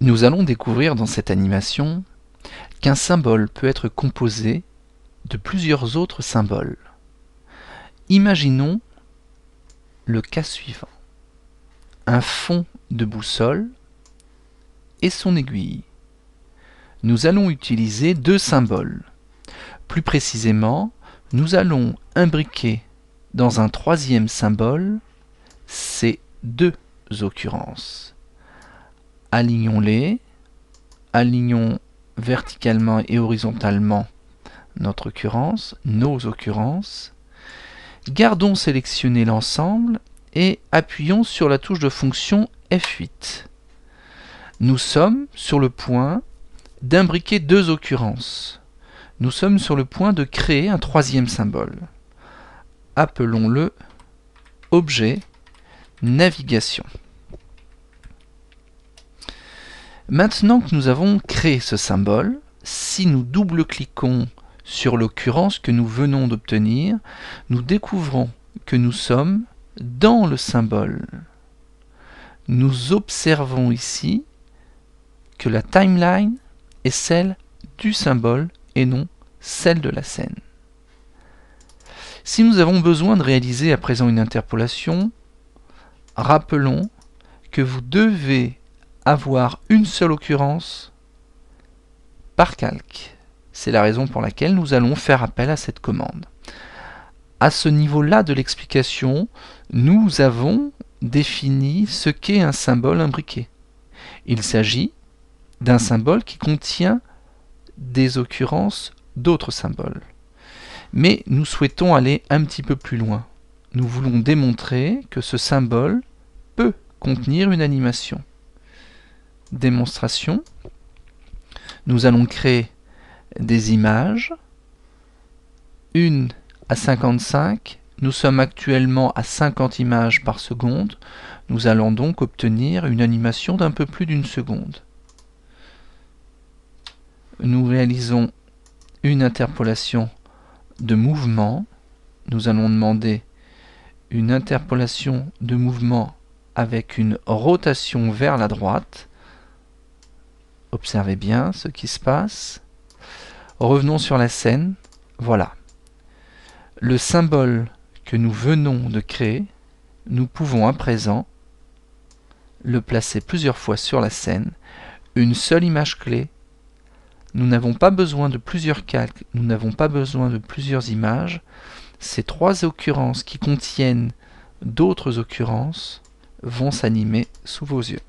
Nous allons découvrir dans cette animation qu'un symbole peut être composé de plusieurs autres symboles. Imaginons le cas suivant. Un fond de boussole et son aiguille. Nous allons utiliser deux symboles. Plus précisément, nous allons imbriquer dans un troisième symbole ces deux occurrences. Alignons-les, alignons verticalement et horizontalement notre occurrence, nos occurrences. Gardons sélectionné l'ensemble et appuyons sur la touche de fonction F8. Nous sommes sur le point d'imbriquer deux occurrences. Nous sommes sur le point de créer un troisième symbole. Appelons-le objet navigation. Maintenant que nous avons créé ce symbole, si nous double-cliquons sur l'occurrence que nous venons d'obtenir, nous découvrons que nous sommes dans le symbole. Nous observons ici que la timeline est celle du symbole et non celle de la scène. Si nous avons besoin de réaliser à présent une interpolation, rappelons que vous devez avoir une seule occurrence par calque. C'est la raison pour laquelle nous allons faire appel à cette commande. À ce niveau-là de l'explication, nous avons défini ce qu'est un symbole imbriqué. Il s'agit d'un symbole qui contient des occurrences d'autres symboles. Mais nous souhaitons aller un petit peu plus loin. Nous voulons démontrer que ce symbole peut contenir une animation. Démonstration. Nous allons créer des images. Une à 55. Nous sommes actuellement à 50 images par seconde. Nous allons donc obtenir une animation d'un peu plus d'une seconde. Nous réalisons une interpolation de mouvement. Nous allons demander une interpolation de mouvement avec une rotation vers la droite. Observez bien ce qui se passe. Revenons sur la scène. Voilà. Le symbole que nous venons de créer, nous pouvons à présent le placer plusieurs fois sur la scène. Une seule image clé. Nous n'avons pas besoin de plusieurs calques, nous n'avons pas besoin de plusieurs images. Ces trois occurrences qui contiennent d'autres occurrences vont s'animer sous vos yeux.